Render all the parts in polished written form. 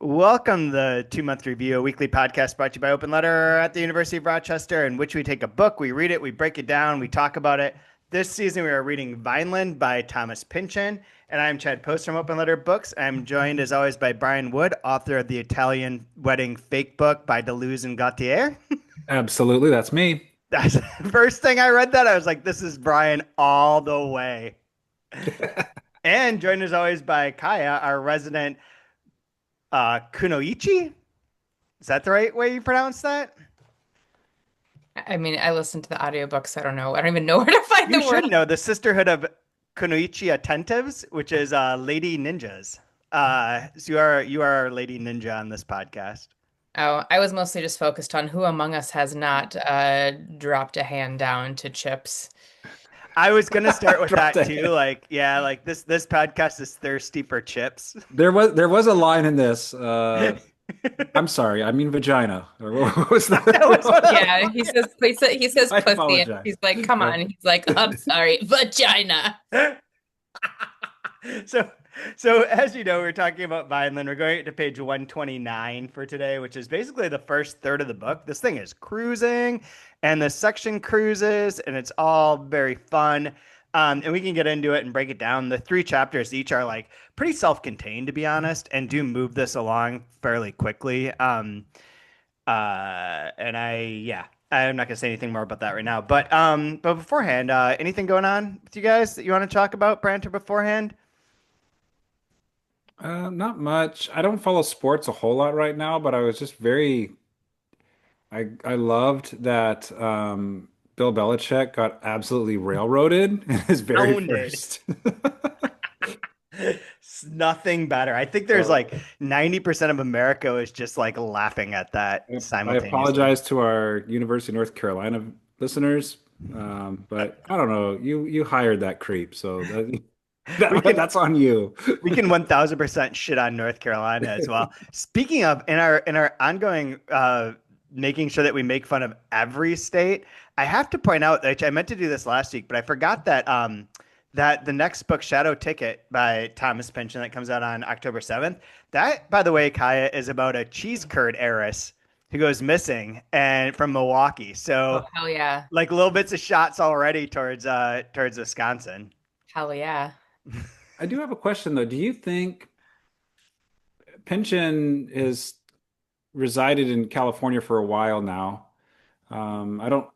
Welcome to the 2 Month Review, a weekly podcast brought to you by Open Letter at the University of Rochester, in which we take a book, we read it, we break it down, we talk about it. This season, we are reading Vineland by Thomas Pynchon, and I'm Chad Post from Open Letter Books. I'm joined, as always, by Brian Wood, author of the Italian Wedding Fake Book by Deleuze and Guatari. Absolutely, that's me. That's the first thing I read that. I was like, this is Brian all the way. And joined, as always, by Kaija, our resident Kunoichi. Is that the right way you pronounce that? I mean, I listened to the audiobook, so I don't know. I don't even know where to find the You word. should know the Sisterhood of Kunoichi Attentives, which is lady ninjas. So you are our lady ninja on this podcast. Oh, I was mostly just focused on who among us has not dropped a hand down to chips. I was gonna start with Dropped that a too. hint. Like, yeah, like this podcast is thirsty for chips. There was a line in this. I'm sorry, I mean vagina. Or what was that? That was what I Yeah, he says I pussy, and apologize. he's like, "Come on." He's like, "I'm sorry, vagina." so so as you know, we're talking about Vineland. We're going to page 129 for today, which is basically the first third of the book. This thing is cruising, and the section cruises, and it's all very fun. And we can get into it and break it down. The three chapters each are like pretty self-contained, to be honest, and do move this along fairly quickly. And yeah, I'm not gonna say anything more about that right now. But beforehand, anything going on with you guys that you want to talk about, Branter, beforehand? Not much. I don't follow sports a whole lot right now, but I was just very. I loved that Bill Belichick got absolutely railroaded in his very Pounded. first. It's nothing better. I think there's So like 90% of America is just like laughing at that I simultaneously. apologize to our University of North Carolina listeners, but I don't know. You hired that creep, so We can that's on you. we can 1000% shit on North Carolina as well. Speaking of, in our ongoing making sure that we make fun of every state, I have to point out that I meant to do this last week, but I forgot that the next book, Shadow Ticket by Thomas Pynchon, that comes out on October 7th. That, by the way, Kaya, is about a cheese curd heiress who goes missing and from Milwaukee. Oh, So hell yeah. like little bits of shots already towards Wisconsin. Hell yeah. I do have a question though. Do you think Pynchon is resided in California for a while now? Was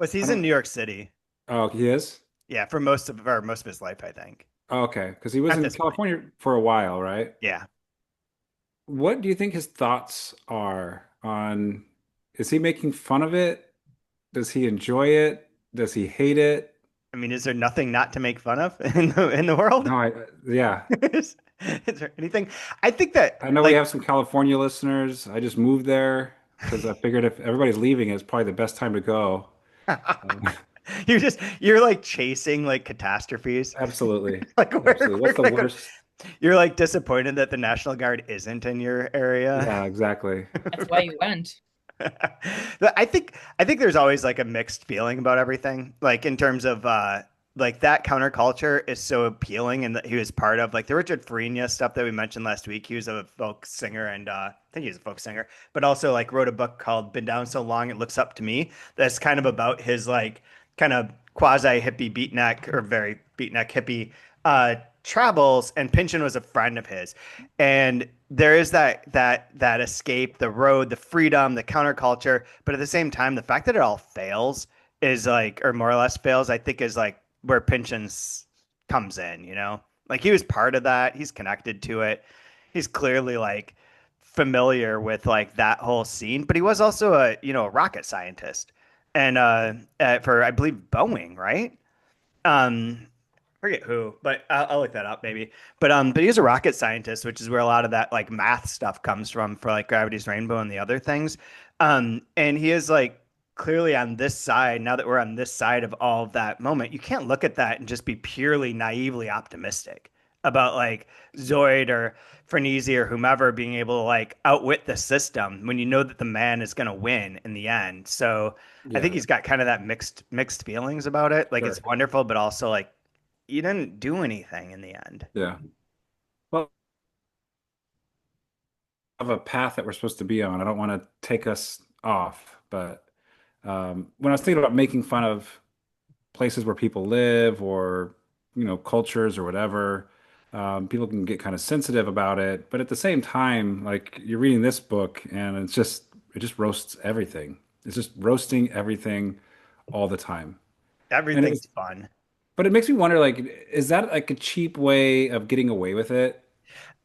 I he's in don't. New York City? Oh, he is. Yeah, for most of his life, I think. Oh, okay, because he was At in this point. California for a while, right? Yeah. What do you think his thoughts are on? Is he making fun of it? Does he enjoy it? Does he hate it? I mean, is there nothing not to make fun of in the world? No, yeah. Is there anything? I think that I know we like have some California listeners. I just moved there because I figured if everybody's leaving, it's probably the best time to go. Um, you're like chasing like catastrophes. absolutely. Like Absolutely. What's the like worst? you're like disappointed that the National Guard isn't in your area. Yeah, exactly. That's why you went. I think there's always like a mixed feeling about everything. Like in terms of like that counterculture is so appealing and that he was part of like the Richard Farina stuff that we mentioned last week. He was a folk singer and I think he was a folk singer, but also like wrote a book called Been Down So Long It Looks Up to Me that's kind of about his like kind of quasi hippie beatnik or very beatnik hippie travels, and Pynchon was a friend of his. And there is that escape, the road, the freedom, the counterculture, but at the same time, the fact that it all fails is like, or more or less fails, I think is like where Pynchon's comes in, you know? Like he was part of that. He's connected to it. He's clearly like familiar with like that whole scene, but he was also a rocket scientist and for I believe Boeing, right? Um, forget who, but I'll look that up maybe. But he's a rocket scientist, which is where a lot of that like math stuff comes from for like Gravity's Rainbow and the other things. And he is like clearly on this side. Now that we're on this side of all of that moment, you can't look at that and just be purely naively optimistic about like Zoid or Frenesi or whomever being able to like outwit the system when you know that the man is going to win in the end. So I think Yeah, he's got kind of that mixed feelings about it. Like it's sure. wonderful, but also like you didn't do anything in the end. Yeah. Well, of a path that we're supposed to be on. I don't want to take us off, but when I was thinking about making fun of places where people live or cultures or whatever, people can get kind of sensitive about it. But at the same time, like you're reading this book and it just roasts everything. It's just roasting everything all the time. And Everything's it's fun. but it makes me wonder, like, is that like a cheap way of getting away with it?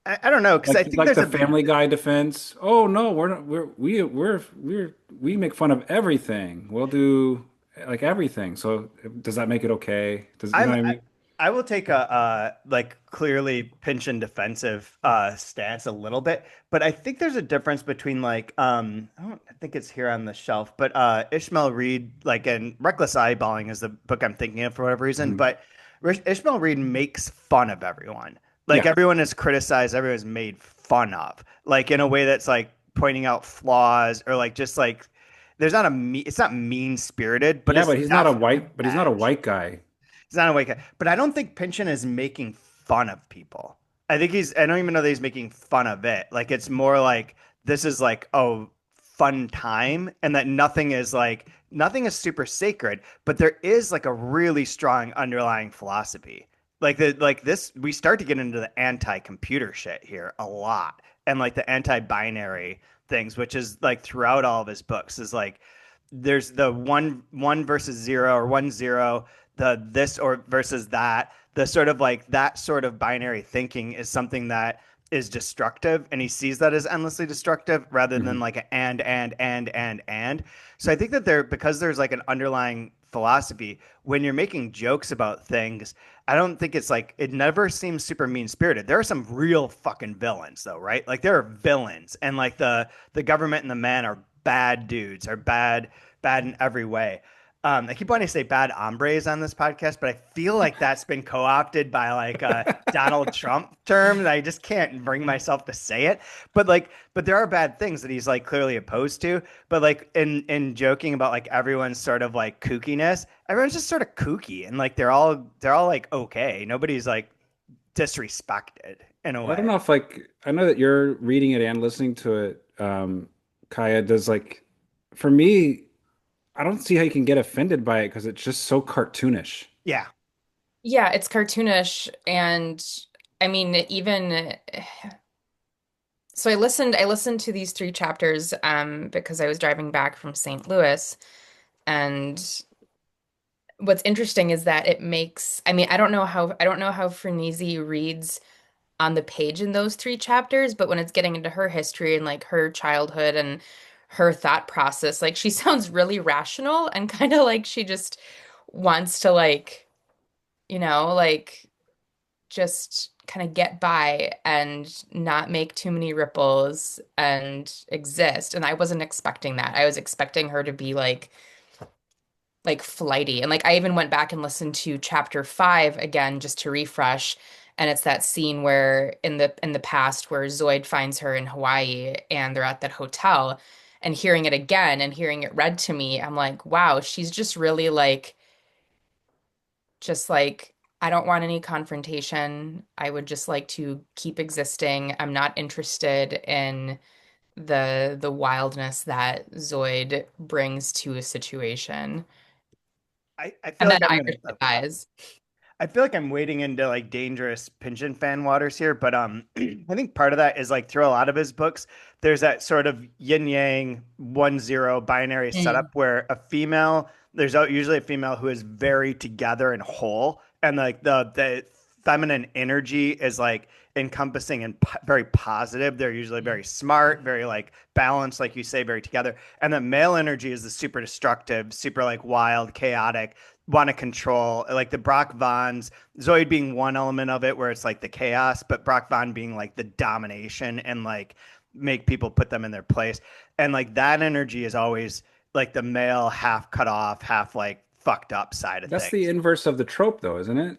I don't know because Like I think like there's the a Family Guy defense. Oh no, we're not we make fun of everything. We'll do like everything. So does that make it okay? Does you know I'm what I mean? I will take a like clearly pinch and defensive stance a little bit, but I think there's a difference between like I don't think it's here on the shelf, but Ishmael Reed like and Reckless Eyeballing is the book I'm thinking of for whatever reason, Mhm. but Ishmael Reed makes fun of everyone. Like Yeah. everyone is criticized, everyone's made fun of, like in a way that's like pointing out flaws or like just like there's not a it's not mean spirited, but Yeah, it's but he's not a definitely white, but he's not a edge. white guy. He's not a white guy, but I don't think Pynchon is making fun of people. I think he's. I don't even know that he's making fun of it. Like it's more like this is like oh fun time, and that nothing is super sacred, but there is like a really strong underlying philosophy. Like this, we start to get into the anti-computer shit here a lot, and like the anti-binary things, which is like throughout all of his books is like there's the one versus zero or 1-0 the this or versus that the sort of like that sort of binary thinking is something that is destructive and he sees that as endlessly destructive rather than Mhm. like an and so I think that there because there's like an underlying philosophy when you're making jokes about things. I don't think it's like it never seems super mean spirited. There are some real fucking villains though, right? Like there are villains and like the government and the men are bad dudes, are bad in every way. I keep wanting to say bad hombres on this podcast, but I feel like that's been co-opted by like a Donald Trump term that I just can't bring myself to say it. But there are bad things that he's like clearly opposed to. But like in joking about like everyone's sort of like kookiness, everyone's just sort of kooky and like they're all like okay. Nobody's like disrespected in a Well, I don't way. know if like I know that you're reading it and listening to it. Kaya does like for me, I don't see how you can get offended by it because it's just so cartoonish, Yeah. Yeah, it's cartoonish and I mean even so I listened to these three chapters because I was driving back from St. Louis and what's interesting is that it makes I mean I don't know how Frenesi reads on the page in those three chapters, but when it's getting into her history and like her childhood and her thought process, like she sounds really rational and kind of like she just wants to like just kind of get by and not make too many ripples and exist. And I wasn't expecting that. I was expecting her to be like flighty. And like I even went back and listened to chapter 5 again just to refresh. And it's that scene where in the past where Zoid finds her in Hawaii and they're at that hotel and hearing it again and hearing it read to me, I'm like, wow, she's just really like I don't want any confrontation. I would just like to keep existing. I'm not interested in the wildness that Zoid brings to a situation. I feel And then like I'm I gonna dies. I feel like I'm wading into like dangerous Pynchon fan waters here, but I think part of that is like through a lot of his books, there's that sort of yin yang 1-0 binary setup Mm. where there's usually a female who is very together and whole, and like the feminine energy is like encompassing and very positive. They're usually very smart, very like balanced, like you say, very together, and the male energy is the super destructive, super like wild, chaotic want to control like the Brock Vons, Zoid being one element of it where it's like the chaos, but Brock Von being like the domination and like make people put them in their place. And like that energy is always like the male half cut off, half like fucked up side of That's the things. inverse of the trope, though, isn't it?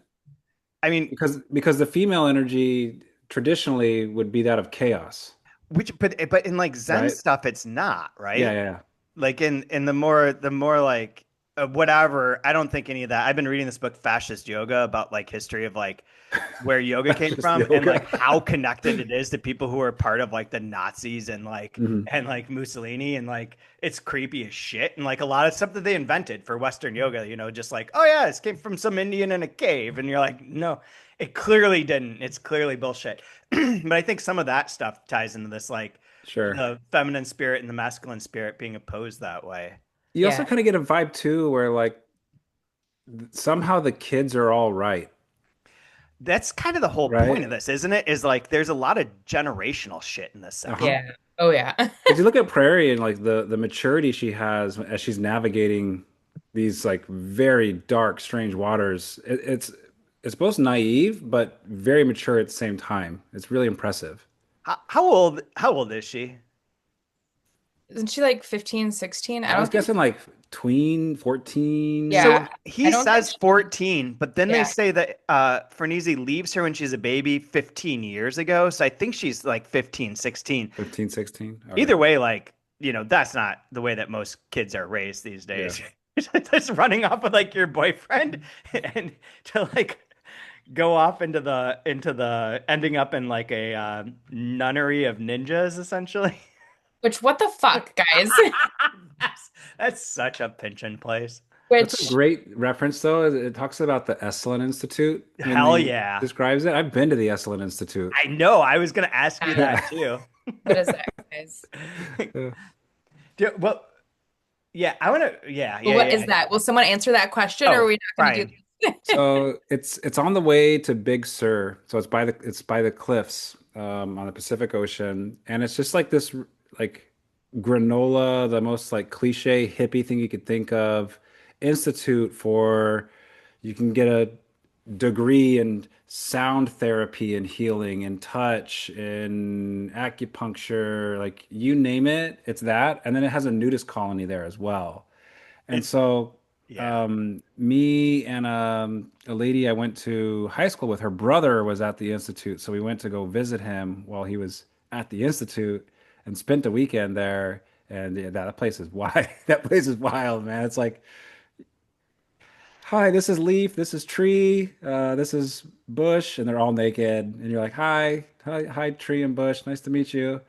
I mean, Because the female energy traditionally would be that of chaos, but in like Zen right? stuff, it's not Yeah, right. yeah, yeah. Like in the more like whatever. I don't think any of that. I've been reading this book, Fascist Yoga, about like history of like where yoga came Just from and like yoga. how connected it is to people who are part of like the Nazis Mhm. and like Mussolini, and like it's creepy as shit, and like a lot of stuff that they invented for Western yoga, just like, oh yeah, this came from some Indian in a cave, and you're like, no, it clearly didn't. It's clearly bullshit. But I think some of that stuff ties into this, like Sure. the feminine spirit and the masculine spirit being opposed that way. You also Yeah. kind of get a vibe too, where like somehow the kids are all right, That's kind of the whole point right? of this, isn't it? Is like there's a lot of generational shit in this Uh-huh. section. Yeah. Oh yeah. Because you look at Prairie and like the maturity she has as she's navigating these like very dark, strange waters. It's both naive but very mature at the same time. It's really impressive. How old is she? Isn't she like 15, 16? I I was don't think. guessing like tween, 14. So Yeah. I he don't think says she, 14, but then they yeah. say that Frenesi leaves her when she's a baby 15 years ago. So I think she's like 15, 16. 15, 16. Okay. Either way, like, that's not the way that most kids are raised these Yeah. days. Just running off with like your boyfriend and to like go off into the ending up in like a nunnery of ninjas, essentially. Which what the fuck, guys? That's such a Pynchon place. That's a Which great reference, though. It talks about the Esalen Institute when Hell he yeah. describes it. I've been to the Esalen Institute. I know. I was going to ask you um, that too. what is that, guys? Yeah. Well, yeah, I want to. Yeah, Well, yeah, what is yeah. that? Will someone answer that question, or are Oh, we not going to do fine. this? So it's on the way to Big Sur. So it's by the cliffs on the Pacific Ocean, and it's just like this like granola, the most like cliche hippie thing you could think of, institute for you can get a degree in sound therapy and healing and touch and acupuncture, like you name it, it's that. And then it has a nudist colony there as well. And And so, yeah, me and a lady I went to high school with, her brother was at the institute, so we went to go visit him while he was at the institute and spent a weekend there. And yeah, that place is wild. That place is wild, man. It's like, hi, this is Leaf, this is Tree, this is Bush, and they're all naked. And you're like, hi, Tree and Bush, nice to meet you.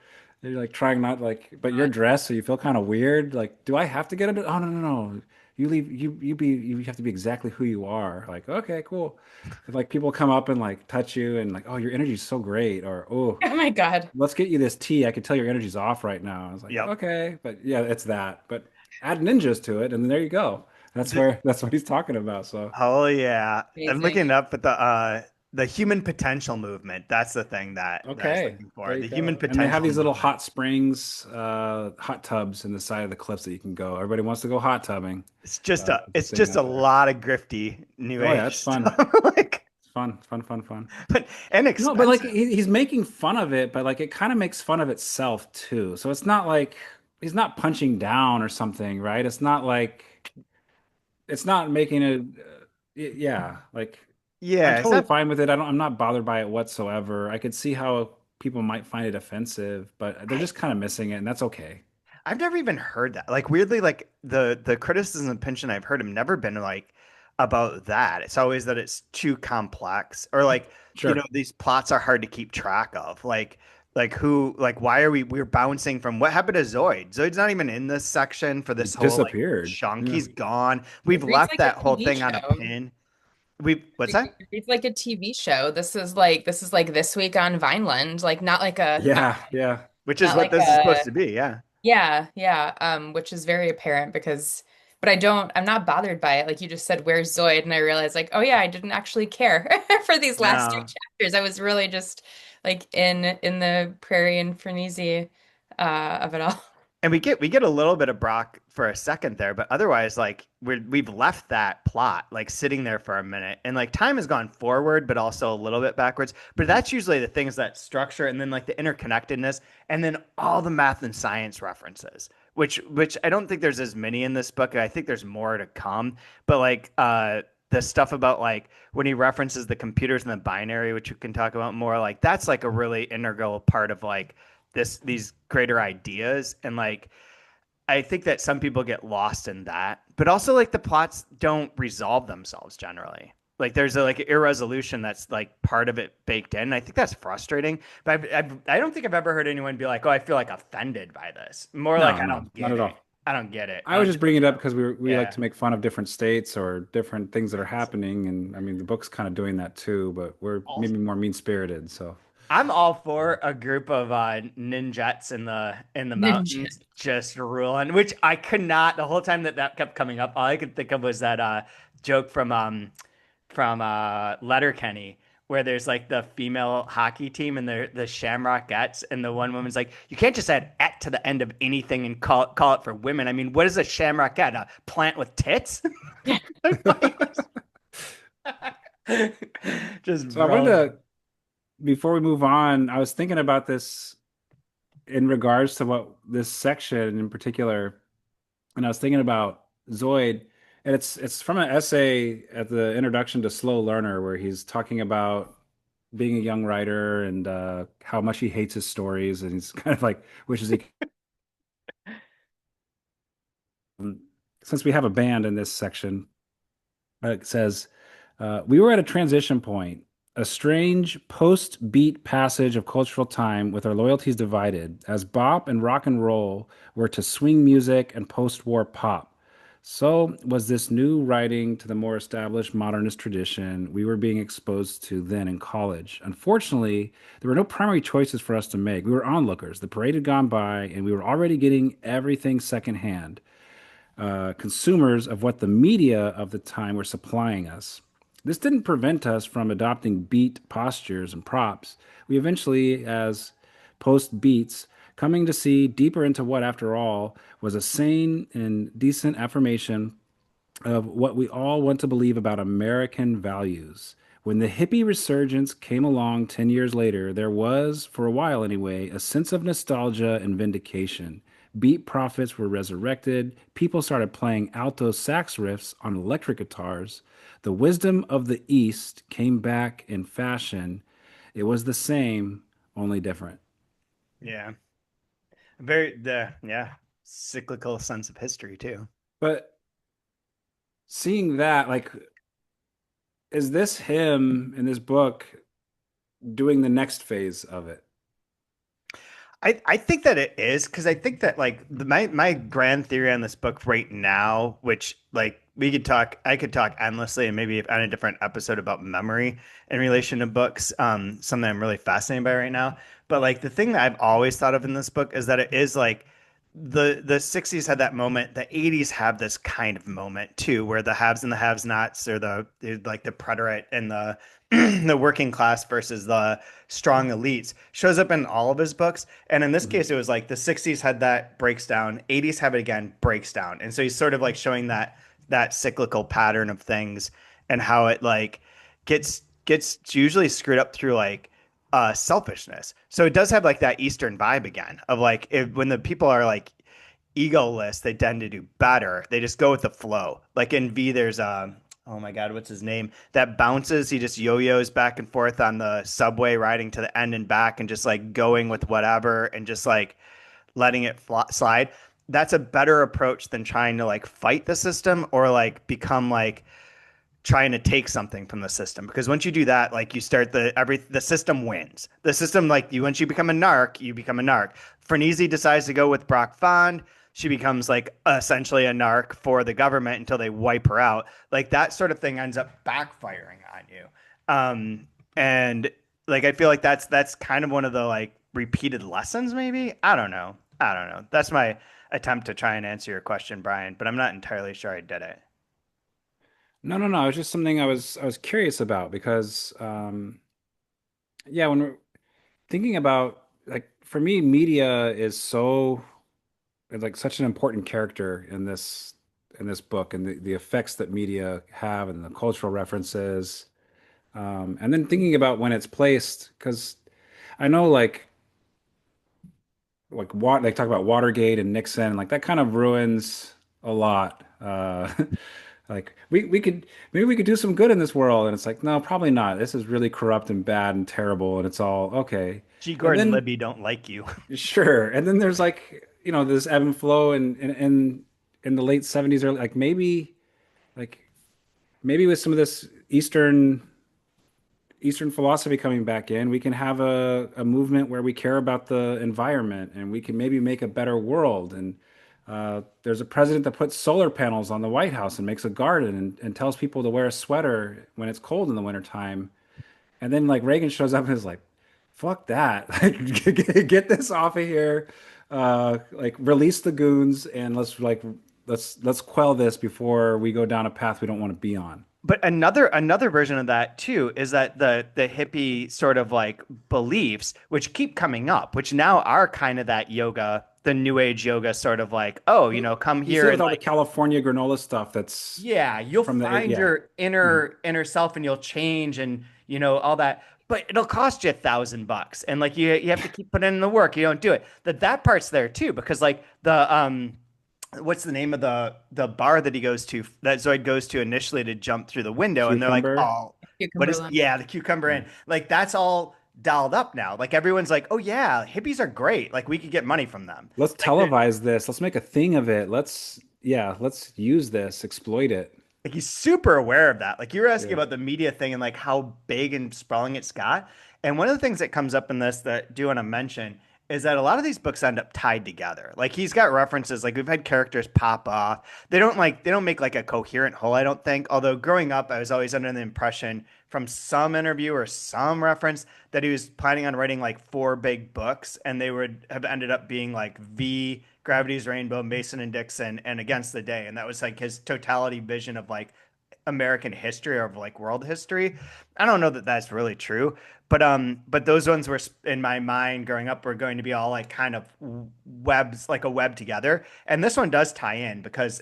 And you're like trying not like, but you're dressed, so you feel kind of weird. Like, do I have to get into? Oh no. You leave, you have to be exactly who you are. Like, okay, cool. And, like people come up and like touch you and like, oh, your energy's so great, or oh, Oh my God. let's get you this tea. I can tell your energy's off right now. I was like, yep. okay, but yeah, it's that. But add ninjas to it, and then there you go. That's what he's talking about. So Oh yeah, I'm Amazing. looking up at the human potential movement. That's the thing that I was okay, looking there for. you The human go. And they have potential these little movement. hot springs, hot tubs in the side of the cliffs that you can go. Everybody wants to go hot tubbing. It's just a It's a it's thing just out a there. lot of grifty new Oh yeah, age it's fun. stuff, like, It's fun. but and No, but like expensive. he's making fun of it, but like it kind of makes fun of itself too. So it's not like he's not punching down or something, right? It's not like it's not making it yeah, like I'm Yeah, is totally that fine with it. I'm not bothered by it whatsoever. I could see how people might find it offensive, but they're I just kind of missing it, and that's okay. I've never even heard that. Like weirdly, like the criticism of Pynchon I've heard have never been like about that. It's always that it's too complex, or like, Sure. these plots are hard to keep track of. Like why are we're bouncing from what happened to Zoid? Zoid's not even in this section for He this whole like disappeared. chunk. Yeah. He's gone. It We've reads left like a that whole TV thing on a show. pin. What's that? It reads like a TV show. This is like this week on Vineland. Like not like a Yeah. Which is not what like this is supposed a to be, yeah. yeah. Which is very apparent because but I'm not bothered by it. Like you just said, where's Zoid? And I realized like, oh yeah, I didn't actually care for these last two No. chapters. I was really just like in the Prairie and Frenesi of it all. And we get a little bit of Brock for a second there, but otherwise, like we've left that plot like sitting there for a minute, and like time has gone forward, but also a little bit backwards. But Mhm. that's usually the things that structure, and then like the interconnectedness, and then all the math and science references, which I don't think there's as many in this book. I think there's more to come, but like the stuff about like when he references the computers and the binary, which we can talk about more, like that's like a really integral part of like these greater ideas, and like I think that some people get lost in that, but also like the plots don't resolve themselves generally. Like there's a like irresolution that's like part of it baked in. I think that's frustrating. But I don't think I've ever heard anyone be like, "Oh, I feel like offended by this." More like, No, "I no, don't not get at it. all. I don't get it. I I was don't just get the bringing it up trope." because we like Yeah. to make fun of different states or different things that are happening, and I mean the book's kind of doing that too, but we're maybe more mean-spirited. So I'm all for a group of ninjets in the Ninja. mountains just ruling, which I could not the whole time that that kept coming up. All I could think of was that joke from Letterkenny where there's like the female hockey team and the Shamrockettes and the one woman's like, you can't just add "et" to the end of anything and call it for women. I mean, what is a Shamrockette? A plant with tits? Just I wanted rolling. to, before we move on, I was thinking about this in regards to what this section in particular, and I was thinking about Zoid, and it's from an essay at the introduction to Slow Learner where he's talking about being a young writer and how much he hates his stories, and he's kind of like wishes he. Since we have a band in this section, it says, we were at a transition point, a strange post-beat passage of cultural time with our loyalties divided, as bop and rock and roll were to swing music and post-war pop. So was this new writing to the more established modernist tradition we were being exposed to then in college. Unfortunately, there were no primary choices for us to make. We were onlookers. The parade had gone by, and we were already getting everything secondhand, consumers of what the media of the time were supplying us. This didn't prevent us from adopting beat postures and props. We eventually, as post beats, coming to see deeper into what, after all, was a sane and decent affirmation of what we all want to believe about American values. When the hippie resurgence came along 10 years later, there was, for a while anyway, a sense of nostalgia and vindication. Beat prophets were resurrected. People started playing alto sax riffs on electric guitars. The wisdom of the East came back in fashion. It was the same, only different. Yeah. Very the yeah, cyclical sense of history too. But seeing that, like, is this him in this book doing the next phase of it? I think that it is because I think that like my grand theory on this book right now, which like I could talk endlessly and maybe on a different episode about memory in relation to books, something I'm really fascinated by right now. But like the thing that I've always thought of in this book is that it is like the 60s had that moment, the 80s have this kind of moment too, where the haves and the have nots or they're like the preterite and the the working class versus the strong elites shows up in all of his books. And in this Mhm. case, it was like the 60s had that breaks down, 80s have it again, breaks down. And so he's sort of like showing that cyclical pattern of things and how it like gets usually screwed up through like selfishness. So it does have like that Eastern vibe again of like when the people are like egoless, they tend to do better. They just go with the flow. Like in V, there's oh my God, what's his name? That bounces. He just yo-yos back and forth on the subway, riding to the end and back, and just like going with whatever, and just like letting it slide. That's a better approach than trying to like fight the system or like become like trying to take something from the system, because once you do that, like you start the system wins. The system, like you, once you become a narc, you become a narc. Frenesi decides to go with Brock Fond. She becomes like essentially a narc for the government until they wipe her out. Like that sort of thing ends up backfiring on you. And like I feel like that's kind of one of the like repeated lessons, maybe. I don't know. That's my attempt to try and answer your question, Brian, but I'm not entirely sure I did it. No, no, no. It's just something I was curious about because yeah, when we're thinking about, like, for me, media is so, it's like such an important character in this book, and the effects that media have and the cultural references. And then thinking about when it's placed, because I know like what they talk about Watergate and Nixon, and like that kind of ruins a lot. Like we could, maybe we could do some good in this world, and it's like, no, probably not. This is really corrupt and bad and terrible, and it's all okay. G. And Gordon then Libby don't like you. sure, and then there's like, this ebb and flow in the late 70s, or like like maybe with some of this Eastern philosophy coming back in, we can have a movement where we care about the environment and we can maybe make a better world. And there's a president that puts solar panels on the White House and makes a garden and tells people to wear a sweater when it's cold in the wintertime. And then like Reagan shows up and is like, fuck that. Like, get this off of here. Like release the goons and let's quell this before we go down a path we don't want to be on. But another version of that too is that the hippie sort of like beliefs, which keep coming up, which now are kind of that yoga, the new age yoga sort of like, oh, come You see here it and with all the like, California granola stuff that's yeah, you'll from the, find yeah. your Mhm. inner self and you'll change and all that. But it'll cost you $1,000. And like you have to keep putting in the work. You don't do it. That part's there too, because like the what's the name of the bar that he goes to that Zoid goes to initially to jump through the window and they're like, Cucumber. oh, what Cucumber is Lane. yeah, the cucumber Yeah. inn. Like that's all dialed up now. Like everyone's like, oh yeah, hippies are great. Like we could get money from them. Let's Like televise this. Let's make a thing of it. Let's use this, exploit it. he's super aware of that. Like you were asking Yeah. about the media thing and like how big and sprawling it's got. And one of the things that comes up in this that I do want to mention is that a lot of these books end up tied together. Like he's got references, like we've had characters pop off. They don't make like a coherent whole, I don't think. Although growing up, I was always under the impression from some interview or some reference that he was planning on writing like four big books and they would have ended up being like V, Gravity's Rainbow, Mason and Dixon, and Against the Day. And that was like his totality vision of like American history or of like world history. I don't know that that's really true, but those ones were in my mind growing up were going to be all like kind of webs, like a web together. And this one does tie in because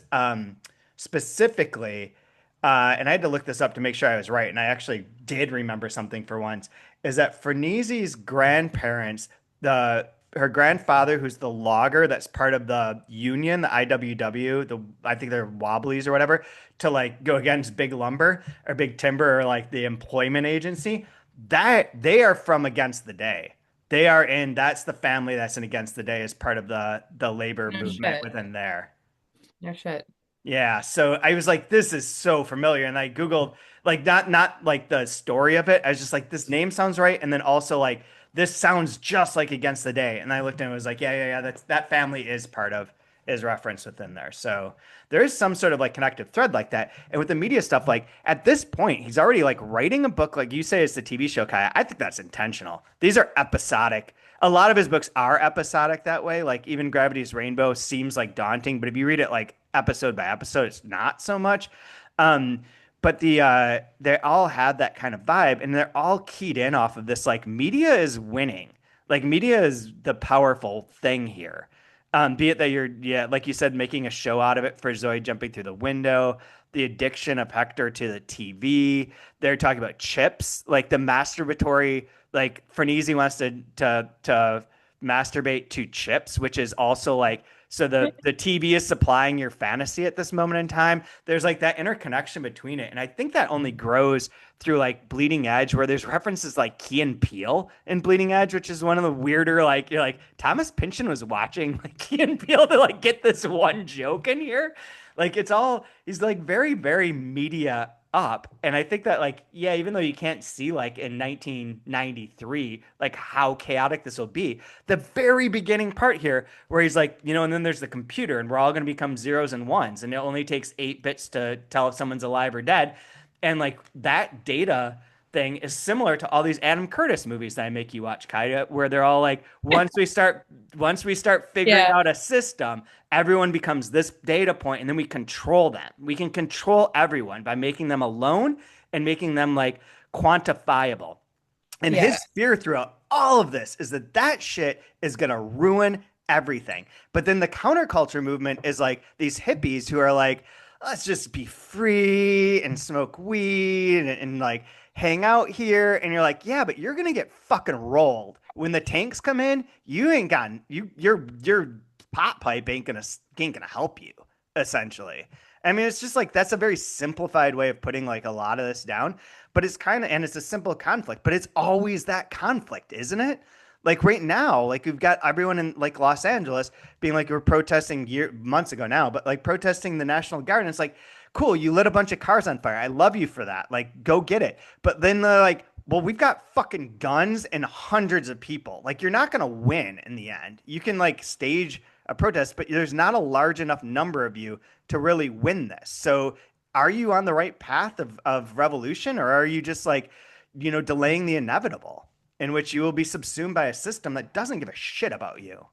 specifically, and I had to look this up to make sure I was right, and I actually did remember something for once, is that Frenesi's grandparents, her grandfather, who's the logger that's part of the union, the IWW, I think they're Wobblies or whatever, to like go against big lumber or big timber or like the employment agency, that they are from Against the Day. That's the family that's in Against the Day as part of the labor No movement shit. within there. No shit. Yeah, so I was like, this is so familiar, and I Googled like not like the story of it. I was just like, this name sounds right, and then also like this sounds just like Against the Day. And I looked and it was like, yeah. That family is referenced within there. So there is some sort of like connective thread like that. And with the media stuff, like at this point, he's already like writing a book, like you say, it's the TV show, Kaya. I think that's intentional. These are episodic. A lot of his books are episodic that way. Like even Gravity's Rainbow seems like daunting, but if you read it like episode by episode, it's not so much. Um, but they all had that kind of vibe, and they're all keyed in off of this like media is winning. Like media is the powerful thing here. Be it that you're, yeah, like you said, making a show out of it for Zoe jumping through the window, the addiction of Hector to the TV. They're talking about chips, like the masturbatory, like Frenesi wants to masturbate to chips, which is also like so the TV is supplying your fantasy at this moment in time. There's like that interconnection between it, and I think that only grows through like Bleeding Edge, where there's references like Key and Peele in Bleeding Edge, which is one of the weirder like you're like Thomas Pynchon was watching like Key and Peele to like get this one joke in here. Like it's all he's like very media up. And I think that like, yeah, even though you can't see like in 1993, like how chaotic this will be, the very beginning part here where he's like, and then there's the computer and we're all going to become zeros and ones. And it only takes 8 bits to tell if someone's alive or dead. And like that data thing is similar to all these Adam Curtis movies that I make you watch, Kaija, where they're all like, once we start figuring Yeah. out a system, everyone becomes this data point, and then we control them. We can control everyone by making them alone and making them like quantifiable. And Yeah. his fear throughout all of this is that shit is gonna ruin everything. But then the counterculture movement is like these hippies who are like, let's just be free and smoke weed and like hang out here. And you're like, yeah, but you're gonna get fucking rolled. When the tanks come in, you ain't got your pot pipe ain't gonna help you, essentially. I mean, it's just like that's a very simplified way of putting like a lot of this down, but it's kind of and it's a simple conflict, but it's always that conflict, isn't it? Like right now, like we've got everyone in like Los Angeles being like we're protesting months ago now, but like protesting the National Guard. And it's like, cool, you lit a bunch of cars on fire. I love you for that. Like, go get it. But then they're like, well, we've got fucking guns and hundreds of people. Like, you're not gonna win in the end. You can like stage a protest, but there's not a large enough number of you to really win this. So are you on the right path of revolution, or are you just like, delaying the inevitable in which you will be subsumed by a system that doesn't give a shit about you?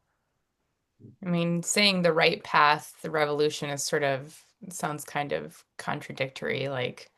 I mean, saying the right path, the revolution is sort of sounds kind of contradictory. Like,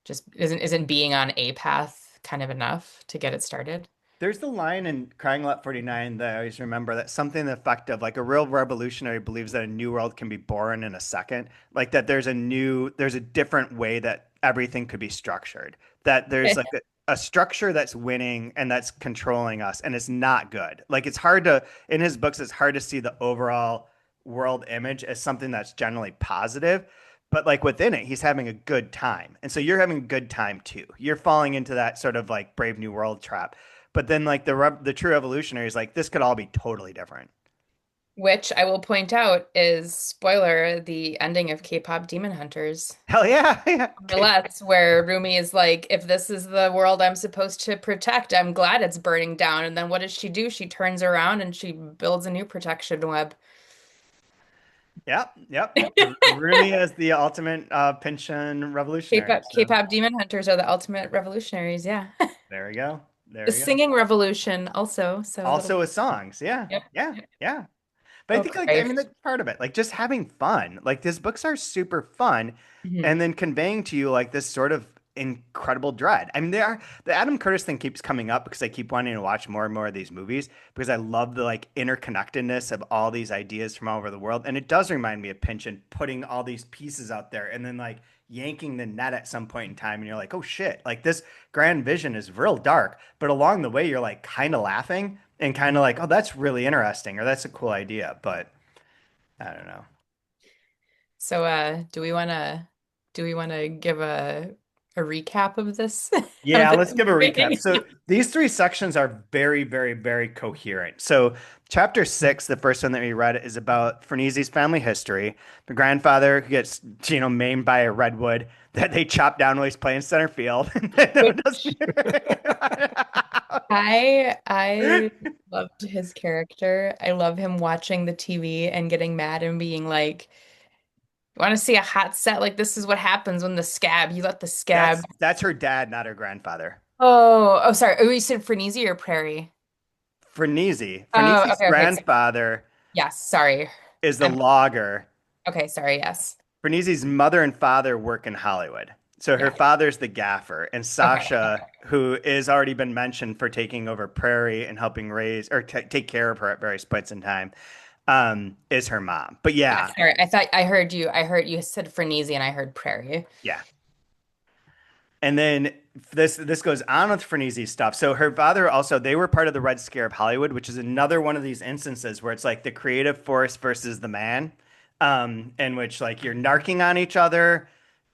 just isn't being on a path kind of enough to get it started? There's the line in Crying Lot 49 that I always remember, that something to the effect of like a real revolutionary believes that a new world can be born in a second. Like that there's a different way that everything could be structured. That there's like a structure that's winning and that's controlling us, and it's not good. Like it's hard to, in his books, it's hard to see the overall world image as something that's generally positive. But like within it, he's having a good time. And so you're having a good time too. You're falling into that sort of like Brave New World trap. But then like the true evolutionary is like this could all be totally different. Which I will point out is, spoiler, the ending of K-pop Demon Hunters. Hell yeah. Yeah. Okay. Roulette, where Rumi is like, if this is the world I'm supposed to protect, I'm glad it's burning down. And then what does she do? She turns around and she builds a new protection web. Yep. Yep. Rumi is the ultimate Pynchon revolutionary. K-pop, So K-pop Demon Hunters are the ultimate revolutionaries, yeah. there we go. The There we go. singing revolution also, so a little. Also with songs. Yeah. Yep. Yeah. Yep. Yeah. But I Oh, think like I Christ. mean that's part of it. Like just having fun. Like his books are super fun Mhm. and then conveying to you like this sort of incredible dread. I mean the Adam Curtis thing keeps coming up because I keep wanting to watch more and more of these movies because I love the like interconnectedness of all these ideas from all over the world. And it does remind me of Pynchon putting all these pieces out there and then like yanking the net at some point in time and you're like, "Oh shit, like this grand vision is real dark." But along the way you're like kind of laughing and kind of like, "Oh, that's really interesting," or "That's a cool idea." But I don't know. So, do we wanna give a recap of this of Yeah, this let's give a recap. movie? So these three sections are very, very, very coherent. So chapter 6, the first one that we read, is about Frenesi's family history. The grandfather who gets, maimed by a redwood that they chop down while he's playing center field. Which I loved his character. I love him watching the TV and getting mad and being like, "Want to see a hot set? Like this is what happens when the scab. You let the scab." That's her dad, not her grandfather. Oh, sorry. Oh, you said Frenesi or Prairie? Frenesi. Oh, Frenesi's okay, okay. grandfather Yes, sorry. is the I'm logger. okay, sorry, yes. Frenesi's mother and father work in Hollywood. So her Yeah. father's the gaffer, and Okay. Sasha, who is already been mentioned for taking over Prairie and helping raise or take care of her at various points in time, is her mom. But Yeah, yeah, sorry. I heard you said Frenesi and I heard Prairie. yeah. And then this goes on with Frenesi's stuff. So her father also, they were part of the Red Scare of Hollywood, which is another one of these instances where it's like the creative force versus the man, in which like you're narking on each other,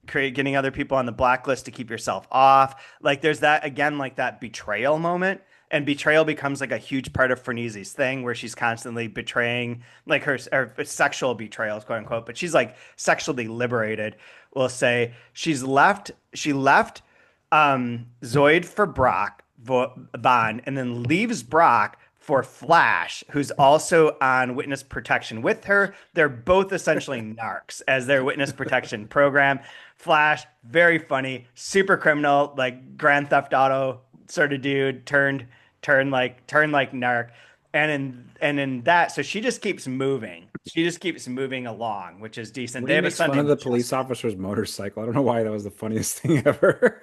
getting other people on the blacklist to keep yourself off. Like there's that again, like that betrayal moment. And betrayal becomes like a huge part of Frenesi's thing where she's constantly betraying like her or sexual betrayals, quote unquote, but she's like sexually liberated. We'll say she left Zoid for Vaughn and then leaves Brock for Flash, who's also on witness protection with her. They're both essentially narcs as their witness protection program. Flash, very funny, super criminal, like Grand Theft Auto sort of dude, turned like narc. And in that, so she just keeps moving. She just keeps moving along, which is decent. When They he have a makes son fun of named the police Justin. officer's motorcycle, I don't know why that was the funniest thing ever.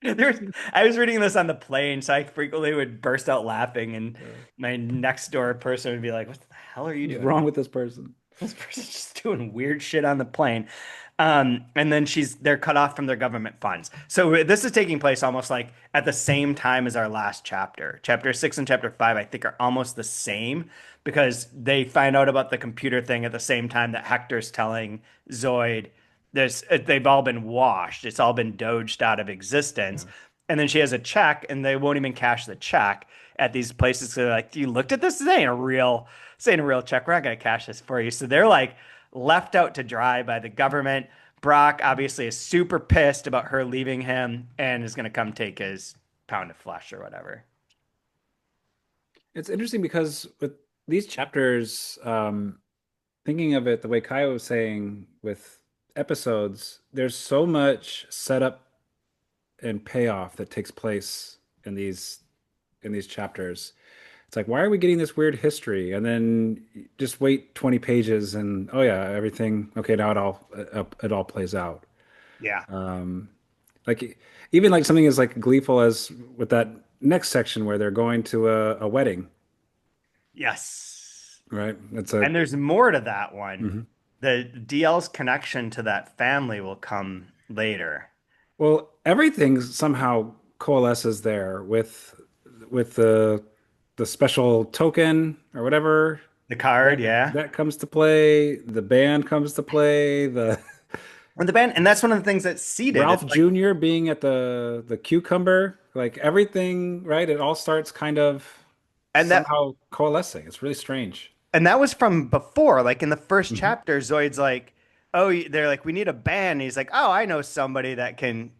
There's, I was reading this on the plane, so I frequently would burst out laughing, and my next door person would be like, "What the hell are you What's doing? wrong with this person? This person's just doing weird shit on the plane." And then they're cut off from their government funds. So this is taking place almost like at the same time as our last chapter. Chapter 6 and chapter 5, I think, are almost the same because they find out about the computer thing at the same time that Hector's telling Zoid they've all been washed. It's all been doged out of existence. And then she has a check and they won't even cash the check at these places. So they're like, you looked at this? This ain't a real check. We're not gonna cash this for you. So they're like left out to dry by the government. Brock obviously is super pissed about her leaving him and is gonna come take his pound of flesh or whatever. It's interesting because with these chapters, thinking of it the way Kyle was saying with episodes, there's so much setup and payoff that takes place in these chapters. It's like, why are we getting this weird history? And then just wait 20 pages and oh yeah, everything okay, now it all plays out. Yeah. Um like even like something as like gleeful as with that next section where they're going to a wedding, Yes. right? It's a And there's more to that one. Mhm. The DL's connection to that family will come later. Well, everything somehow coalesces there with the special token or whatever The card, yeah. that comes to play. The band comes to play. The And the band, and that's one of the things that's seeded. It's Ralph like, Jr. being at the cucumber, like everything, right? It all starts kind of and that somehow coalescing. It's really strange. And that was from before. Like in the first Hmm. chapter, Zoid's like, "Oh, they're like, we need a band." And he's like, "Oh, I know somebody that can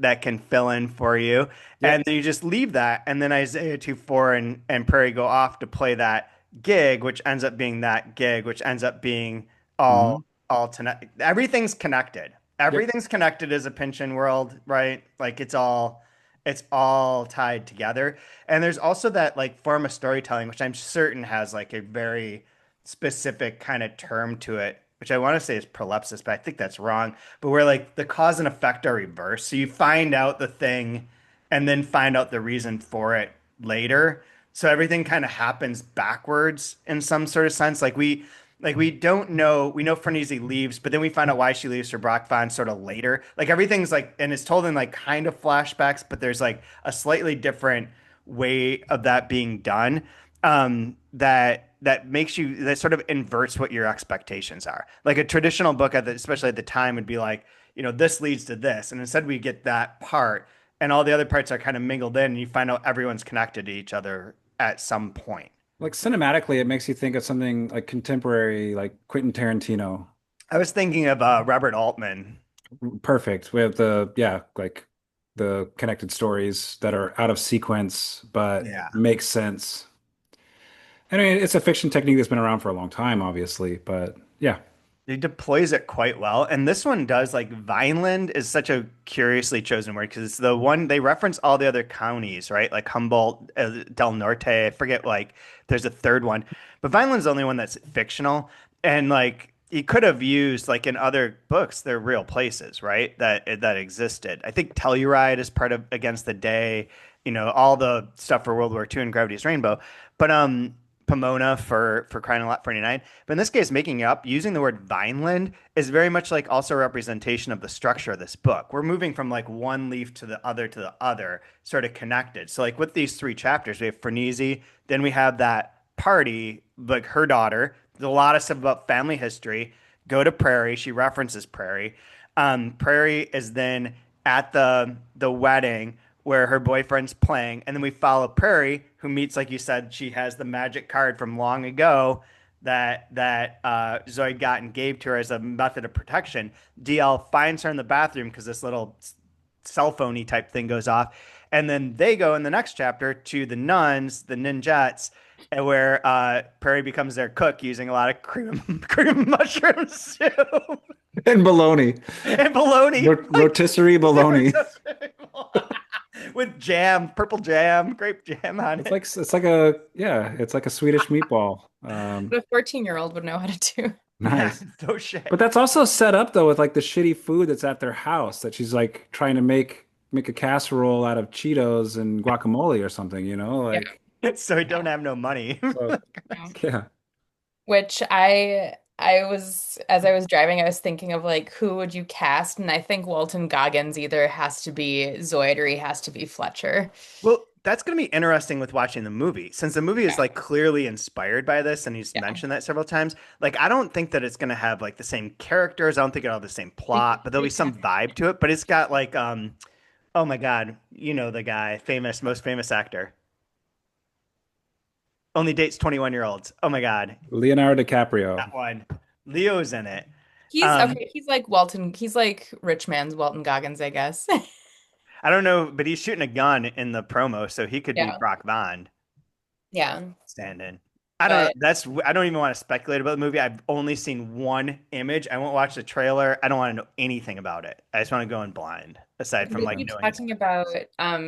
fill in for you." And Yep. then you just leave that, and then Isaiah 2:4 and Prairie go off to play that gig, which ends up being that gig, which ends up being Hmm. all tonight. Everything's connected. Yep. Everything's connected as a Pynchon world, right? Like it's all tied together. And there's also that like form of storytelling, which I'm certain has like a very specific kind of term to it, which I want to say is prolepsis, but I think that's wrong. But where like the cause and effect are reversed. So you find out the thing and then find out the reason for it later. So everything kind of happens backwards in some sort of sense. We don't know, we know Frenesi leaves, but then we find out why she leaves for Brock Fine sort of later. Like everything's like, and it's told in like kind of flashbacks, but there's like a slightly different way of that being done, that makes you, that sort of inverts what your expectations are. Like a traditional book especially at the time would be like, this leads to this, and instead we get that part, and all the other parts are kind of mingled in, and you find out everyone's connected to each other at some point. Like cinematically, it makes you think of something like contemporary, like Quentin Tarantino. I was thinking of Robert Altman. Perfect. We have like the connected stories that are out of sequence but Yeah. make sense. I mean, it's a fiction technique that's been around for a long time, obviously, but yeah. He deploys it quite well. And this one does, like, Vineland is such a curiously chosen word because it's the one they reference all the other counties, right? Like Humboldt, Del Norte. I forget, like, there's a third one. But Vineland's the only one that's fictional. And, like, he could have used, like, in other books, they're real places, right? That existed. I think Telluride is part of Against the Day, all the stuff for World War II and Gravity's Rainbow. But, Pomona for crying a lot 49. But in this case, making it up using the word Vineland is very much like also a representation of the structure of this book. We're moving from like one leaf to the other, sort of connected. So like with these three chapters, we have Frenesi, then we have that party, like her daughter. There's a lot of stuff about family history. Go to Prairie. She references Prairie. Prairie is then at the wedding where her boyfriend's playing, and then we follow Prairie, who meets, like you said, she has the magic card from long ago that Zoe got and gave to her as a method of protection. DL finds her in the bathroom because this little cell phony type thing goes off, and then they go in the next chapter to the nuns, the ninjets, and where Prairie becomes their cook using a lot of cream mushroom soup And bologna, and bologna, like rotisserie bologna. with jam, purple jam, grape jam on It's it. like it's like a Swedish meatball. The 14-year-old would know how to do. Yeah, Nice. so shit. But that's also set up though with like the shitty food that's at their house that she's like trying to make a casserole out of Cheetos and guacamole or something, Yeah. like So we don't have no money. so Yeah. yeah. Which I was as I was driving, I was thinking of like who would you cast, and I think Walton Goggins either has to be Zoid or he has to be Fletcher. Well, that's going to be interesting with watching the movie, since the movie is Yeah. like clearly inspired by this, and he's Yeah. mentioned that several times. Like, I don't think that it's going to have like the same characters. I don't think it'll have the same plot, but there'll be some vibe to it. But it's got like, oh my God, the guy, famous, most famous actor. Only dates 21-year-olds. Oh my God. Leonardo DiCaprio. That one. Leo's in it. He's Um, okay. He's like Walton. He's like rich man's Walton Goggins, I guess. I don't know, but he's shooting a gun in the promo, so he could be Yeah. Brock Bond Yeah. stand-in. I don't know. But I don't even want to speculate about the movie. I've only seen one image. I won't watch the trailer. I don't want to know anything about it. I just want to go in blind, aside from they like keep knowing it's talking about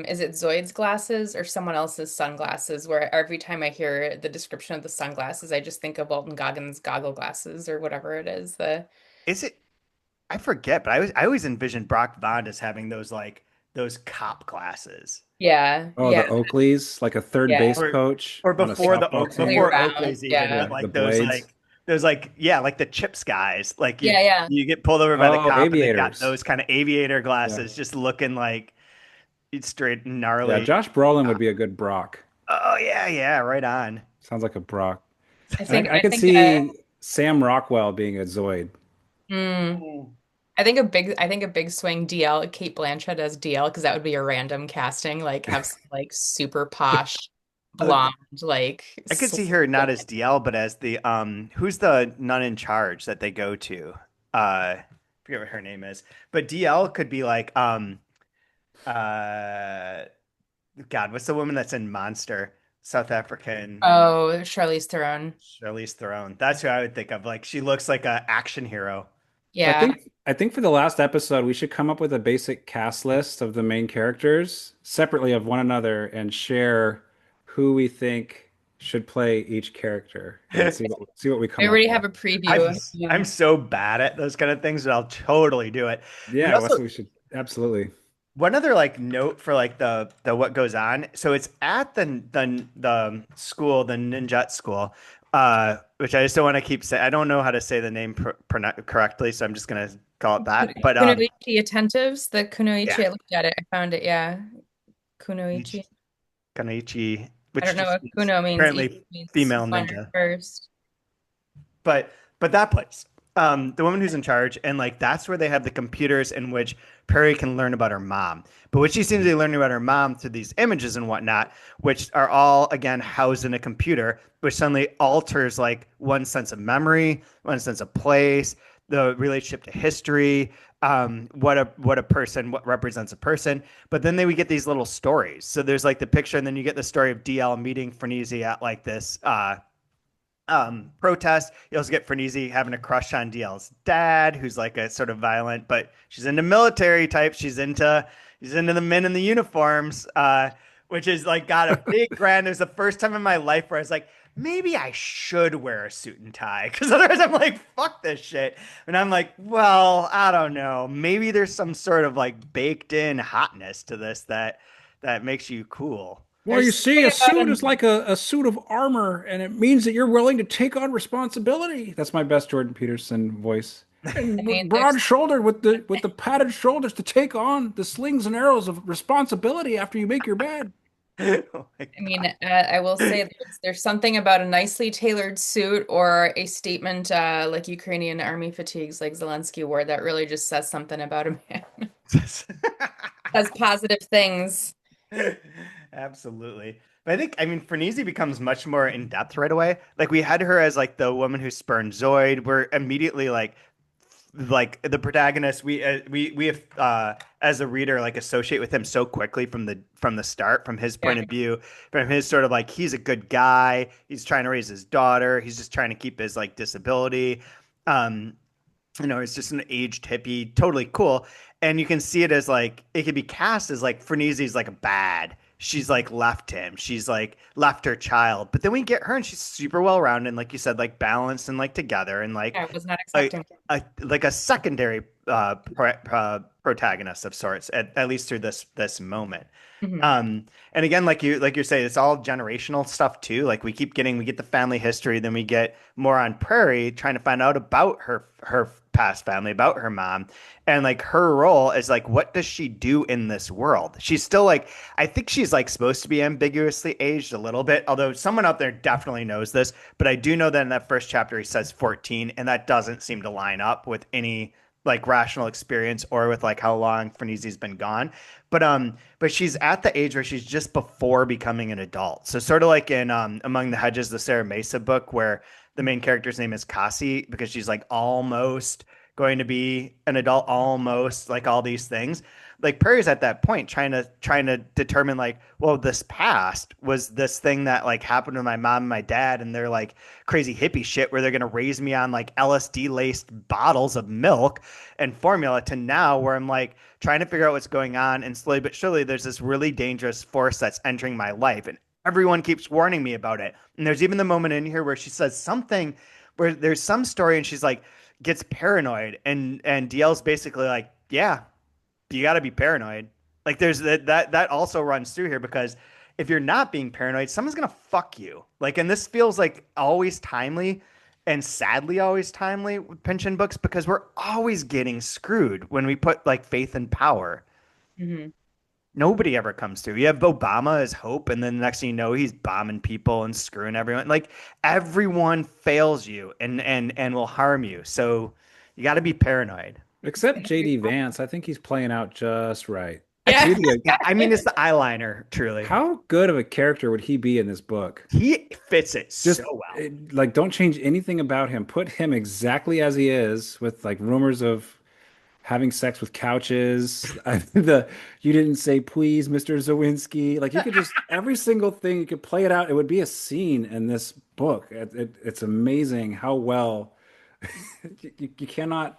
is it Zoid's glasses or someone else's sunglasses? Where every time I hear the description of the sunglasses, I just think of Walton Goggins goggle glasses or whatever it is. The is it I forget, but I always envisioned Brock Bond as having those like those cop glasses. yeah, Oh, yeah, the Oakleys, like a third yeah. base Or coach or on a before softball Really team. before round. Oakley's even, Yeah. but The like blades. those like yeah, like the Chips guys. Like Yeah, yeah. you get pulled over by the Oh, cop and they've got aviators. those kind of aviator Yeah. glasses just looking like it's straight Yeah, gnarly. Josh Brolin would be a good Brock. Oh yeah, yeah, right on. Sounds like a Brock. I And think I I could think see Sam Rockwell being a Zoid. mm, Ooh. I think a big swing DL, Kate Blanchett as DL, because that would be a random casting, like have some like super posh Uh, blonde, like I could see her not as woman. DL, but as the who's the nun in charge that they go to? I forget what her name is. But DL could be like uh God, what's the woman that's in Monster? South African Oh, Charlize Theron. Charlize Theron. That's who I would think of. Like she looks like a action hero. So Yeah. I think for the last episode we should come up with a basic cast list of the main characters separately of one another and share who we think should play each character and see what we We come up already with. have a preview. I'm so bad at those kind of things that I'll totally do it. We Yeah, also that's what we should absolutely. one other like note for like the what goes on. So it's at the school, the ninja school, which I just don't want to keep saying. I don't know how to say the name correctly, so I'm just gonna call it that. But Kunoichi Attentives, the yeah, Kunoichi, I looked at it. I found it. Yeah. Kunoichi. Kanaichi, I which don't know just if means Kuno means apparently each means female one or ninja. first. But that place, the woman who's in charge, and like that's where they have the computers in which Perry can learn about her mom. But what she seems to be learning about her mom through these images and whatnot, which are all again housed in a computer, which suddenly alters like one sense of memory, one sense of place, the relationship to history, what a person, what represents a person. But then we get these little stories. So there's like the picture, and then you get the story of DL meeting Frenesi at like this protest. You also get Frenesi having a crush on DL's dad, who's like a sort of violent, but she's into military type. She's into the men in the uniforms, which is like got a big grand. It was the first time in my life where I was like, maybe I should wear a suit and tie because otherwise I'm like, fuck this shit. And I'm like, well, I don't know. Maybe there's some sort of like baked in hotness to this that makes you cool. Well, you There's see, something a about suit is like a suit of armor, and it means that you're willing to take on responsibility. That's my best Jordan Peterson voice. I And mean, there's broad-shouldered with the padded shoulders to take on the slings and arrows of responsibility after you make your bed. Oh my I mean, God. I will say there's something about a nicely tailored suit or a statement like Ukrainian army fatigues like Zelensky wore that really just says something about a man. Says positive things. Absolutely. But I think, I mean, Frenesi becomes much more in depth right away. Like we had her as like the woman who spurned Zoid. We're immediately like the protagonist. We have as a reader like associate with him so quickly from the start, from his Yeah. point of view, from his sort of like he's a good guy. He's trying to raise his daughter. He's just trying to keep his like disability. Um, it's just an aged hippie, totally cool. And you can see it as like it could be cast as like Frenesi's like bad. She's like left him. She's like left her child. But then we get her and she's super well rounded, and like you said, like balanced and like together and like I was not a, expecting. like a secondary protagonist of sorts, at least through this moment. Mhm. And again, like you're saying, it's all generational stuff too. Like we get the family history, then we get more on Prairie trying to find out about her past family, about her mom, and like her role is like, what does she do in this world? She's still like, I think she's like supposed to be ambiguously aged a little bit, although someone out there definitely knows this. But I do know that in that first chapter he says 14, and that doesn't seem to line up with any like rational experience or with like how long Frenesi's been gone. But she's at the age where she's just before becoming an adult. So sort of like in Among the Hedges, the Sarah Mesa book, where the main character's name is Cassie because she's like almost going to be an adult, almost like all these things. Like Perry's at that point trying to determine like, well, this past was this thing that like happened to my mom and my dad, and they're like crazy hippie shit where they're gonna raise me on like LSD laced bottles of milk and formula to now where I'm like trying to figure out what's going on, and slowly but surely there's this really dangerous force that's entering my life, and everyone keeps warning me about it. And there's even the moment in here where she says something where there's some story and she's like gets paranoid, and DL's basically like, yeah, you got to be paranoid. Like there's that also runs through here because if you're not being paranoid, someone's gonna fuck you. Like, and this feels like always timely and sadly always timely with Pynchon books because we're always getting screwed when we put like faith and power. Hmm. Nobody ever comes through. You have Obama as hope, and then the next thing you know, he's bombing people and screwing everyone. Like everyone fails you and will harm you. So you got to be paranoid. Except JD Vance, I think he's playing out just right. Yeah. JD, Yeah, I mean, it's the eyeliner, truly. how good of a character would he be in this book? He fits it so Just well. like don't change anything about him. Put him exactly as he is, with like rumors of having sex with couches. The you didn't say please, Mr. Zawinski. Like you could just every single thing you could play it out. It would be a scene in this book. It's amazing how well you cannot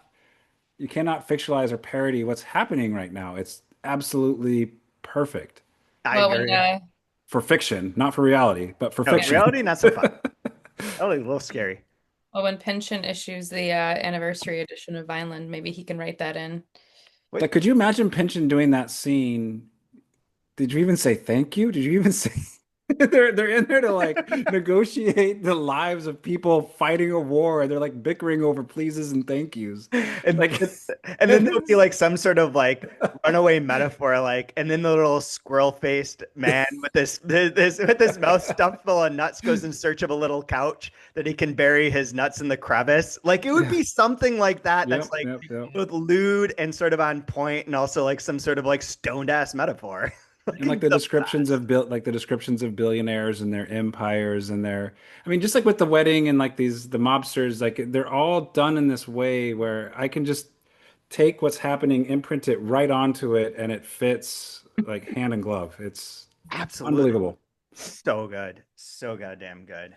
fictionalize or parody what's happening right now. It's absolutely perfect I Well, when agree. for fiction, not for reality, but for No, yeah. fiction. reality, not so fun. Oh, a little scary. Well, when Pynchon issues the anniversary edition of Vineland, maybe he can write that in. Wait, Like, could you imagine Pynchon doing that scene? Did you even say thank you? Did you even say they're in there to like negotiate the lives of people fighting a war and they're like bickering over pleases and thank yous. and Like and then there'll be like some sort of like runaway metaphor, like, and then the little squirrel faced man with this with his mouth stuffed full of nuts goes in search of a little couch that he can bury his nuts in the crevice. Like it would yeah. be something like that. That's Yep, like yep, yep. both lewd and sort of on point, and also like some sort of like stoned ass metaphor. And like Like the the descriptions best. of billionaires and their empires and their I mean just like with the wedding and like the mobsters, like they're all done in this way where I can just take what's happening, imprint it right onto it, and it fits like hand and glove. It's Absolutely. unbelievable. So good. So goddamn good.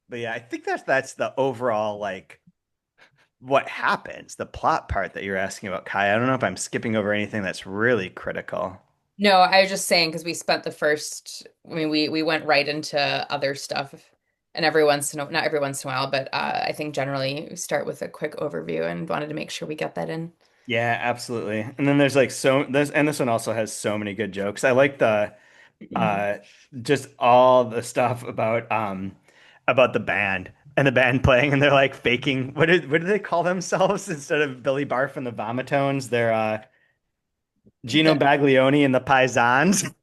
But yeah, I think that's the overall like what happens, the plot part that you're asking about, Kai. I don't know if I'm skipping over anything that's really critical. No, I was just saying because we spent the first, I mean, we went right into other stuff, and every once in a, not every once in a while, but I think generally we start with a quick overview and wanted to make sure we get that in. Yeah, absolutely. And then there's like this one also has so many good jokes. I like the uh just all the stuff about the band and the band playing and they're like faking what do they call themselves instead of Billy Barf and the Vomitones? They're Gino The, Baglioni and the Paisans.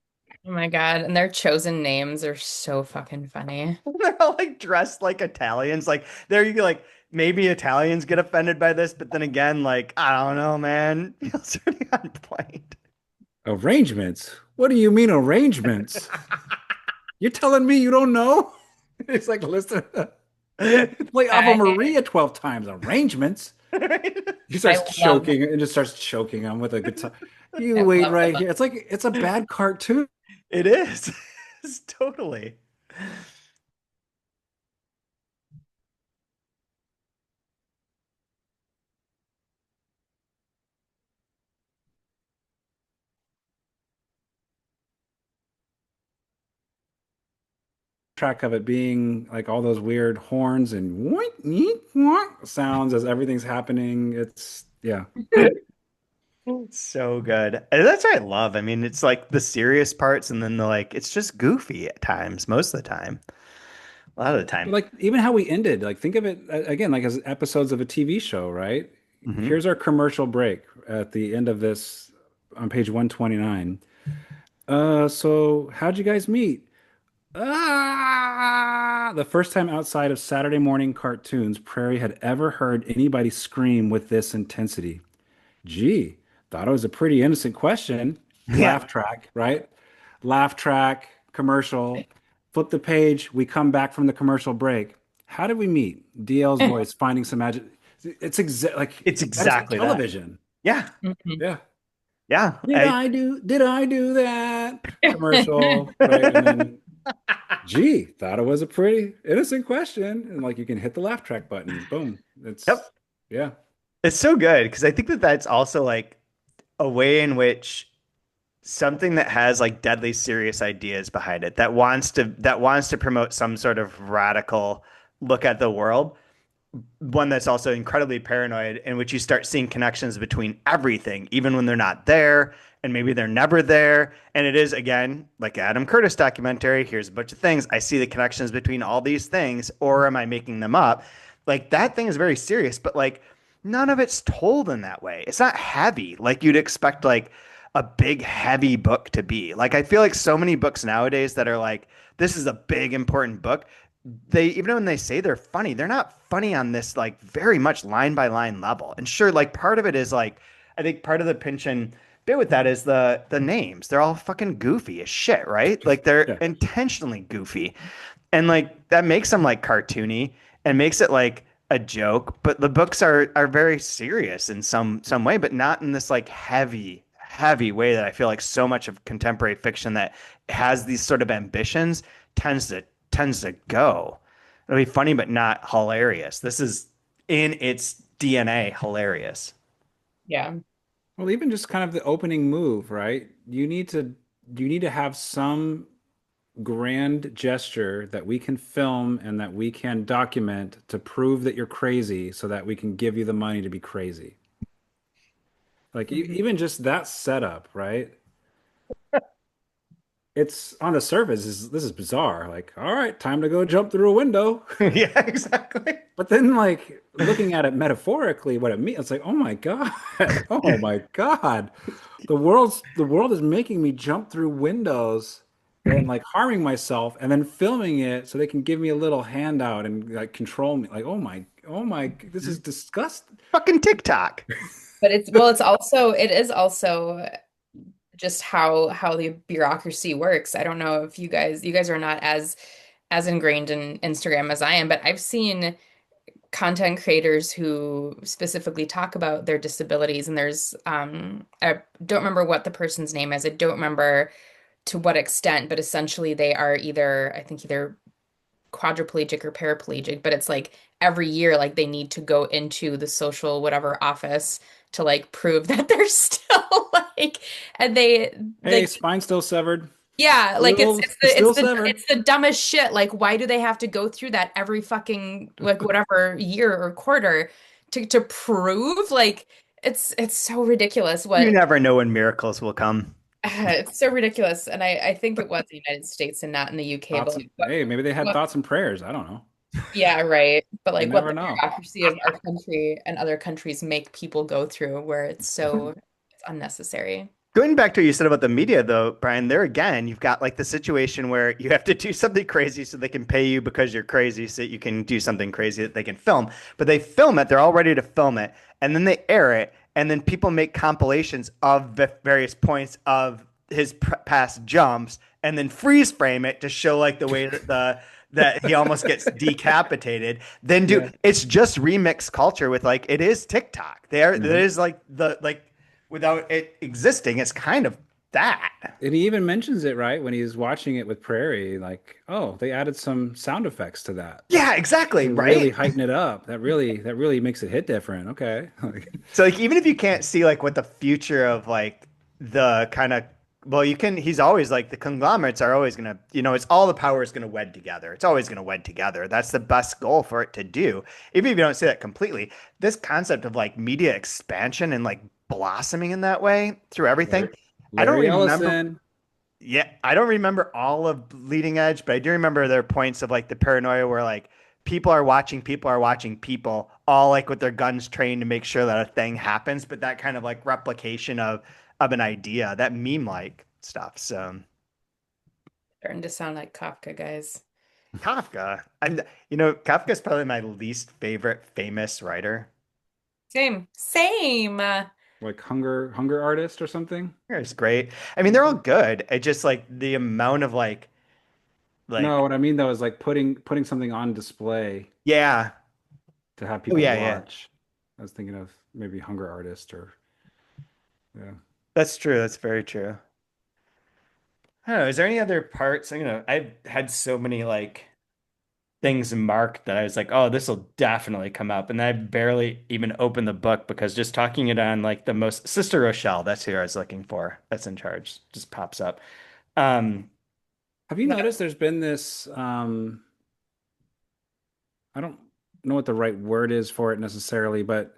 oh my God, and their chosen names are so fucking funny. They're all like dressed like Italians. Like there you go, like maybe Italians get offended by this, but then again, like I don't know, man. Feels pretty on point. Arrangements? What do you mean arrangements? You're telling me you don't know? It's like listen, play Ave I Maria 12 times. Arrangements? He I starts love choking and just starts choking him with a guitar. You I wait love the right book. here. It's like it's a bad cartoon. It is. It's totally. Track of it being like all those weird horns and what yeet, sounds as everything's happening. It's yeah. So good. And that's what I love. I mean, it's like the serious parts and then the like it's just goofy at times, most of the time. A lot of the time. Like even how we ended, like think of it again like as episodes of a TV show, right? Hmm. Here's our commercial break at the end of this on page 129. So how'd you guys meet? The first time outside of Saturday morning cartoons, Prairie had ever heard anybody scream with this intensity. Gee, thought it was a pretty innocent question. Yeah. Laugh track, right? Laugh track, commercial. Flip the page. We come back from the commercial break. How did we meet? DL's voice finding some magic. It's like It's that is exactly that. television. Yeah. Mhm. Yeah. Yeah. Did I do that? Commercial, right? And then, gee, thought it was a pretty innocent question. And like you can hit the laugh track button. Boom. Yep. Yeah. It's so good because I think that that's also like a way in which something that has like deadly serious ideas behind it that wants to promote some sort of radical look at the world, one that's also incredibly paranoid, in which you start seeing connections between everything, even when they're not there, and maybe they're never there. And it is, again, like Adam Curtis documentary. Here's a bunch of things. I see the connections between all these things, or am I making them up? Like that thing is very serious, but like none of it's told in that way. It's not heavy like you'd expect like a big heavy book to be. Like I feel like so many books nowadays that are like this is a big important book, they even when they say they're funny, they're not funny on this like very much line by line level. And sure, like part of it is like I think part of the Pynchon bit with that is the names. They're all fucking goofy as shit, right? Like they're Yeah. intentionally goofy. And like that makes them like cartoony and makes it like a joke, but the books are very serious in some way, but not in this like heavy way that I feel like so much of contemporary fiction that has these sort of ambitions tends to tends to go. It'll be funny but not hilarious. This is in its DNA hilarious. Yeah. Well, even just kind of the opening move, right? You need to have some grand gesture that we can film and that we can document to prove that you're crazy so that we can give you the money to be crazy. Like Mhm. even just that setup, right? It's on the surface this is bizarre. Like, all right, time to go jump through a window. Yeah, exactly. But then like looking at it metaphorically, what it means, it's like, oh my God. Oh my God. The world is making me jump through windows and like harming myself and then filming it so they can give me a little handout and like control me. Like, oh my, this is disgusting. Fucking TikTok. But it's well, it is also just how the bureaucracy works. I don't know if you guys are not as ingrained in Instagram as I am, but I've seen content creators who specifically talk about their disabilities, and there's I don't remember what the person's name is. I don't remember to what extent, but essentially they are either, I think, either quadriplegic or paraplegic, but it's like every year like they need to go into the social whatever office to like prove that they're still like, and they Hey, like, spine still severed. yeah, like it's the it's Still the severed. it's the dumbest shit. Like, why do they have to go through that every fucking like whatever year or quarter to prove like it's so ridiculous You what never know when miracles will come. it's so ridiculous. And I think it was the United States and not in the UK, but Thoughts like and hey, maybe they had what thoughts and prayers. I don't know. yeah, right. But You like what never the know. bureaucracy of our country and other countries make people go through where it's unnecessary. Going back to what you said about the media, though, Brian, there again, you've got like the situation where you have to do something crazy so they can pay you because you're crazy, so that you can do something crazy that they can film. But they film it, they're all ready to film it, and then they air it, and then people make compilations of the various points of his past jumps, and then freeze frame it to show like the way that that he almost gets decapitated. Then do Yeah. it's just remix culture with like it is TikTok. There, it Hmm. is like the like without it existing, it's kind of that. And he even mentions it, right, when he's watching it with Prairie, like, oh, they added some sound effects to that Yeah, exactly, to really right? heighten it up. That really makes it hit different. Okay. Like, So like even if you can't see like what the future of like the kind of well, you can he's always like the conglomerates are always gonna, it's all the power is gonna wed together. It's always gonna wed together. That's the best goal for it to do. Even if you don't say that completely, this concept of like media expansion and like blossoming in that way through everything. Larry, I don't Larry remember Ellison. Yeah, I don't remember all of Leading Edge, but I do remember their points of like the paranoia where like people are watching people, all like with their guns trained to make sure that a thing happens, but that kind of like replication of an idea, that meme like stuff. So Starting to sound like Kafka, guys. Kafka. Kafka's probably my least favorite famous writer. Same. Same. Like hunger artist or something. It's great. I mean, they're all good. It just like the amount of No, like what I mean though is like putting something on display yeah. to have Oh people yeah, yeah. watch. I was thinking of maybe hunger artist or yeah. That's true. That's very true. I don't know. Is there any other parts? I've had so many like things marked that I was like, oh, this will definitely come up. And I barely even opened the book because just talking it on like the most Sister Rochelle, that's who I was looking for. That's in charge. Just pops up. Um, Have you noticed there's been this I don't know what the right word is for it necessarily, but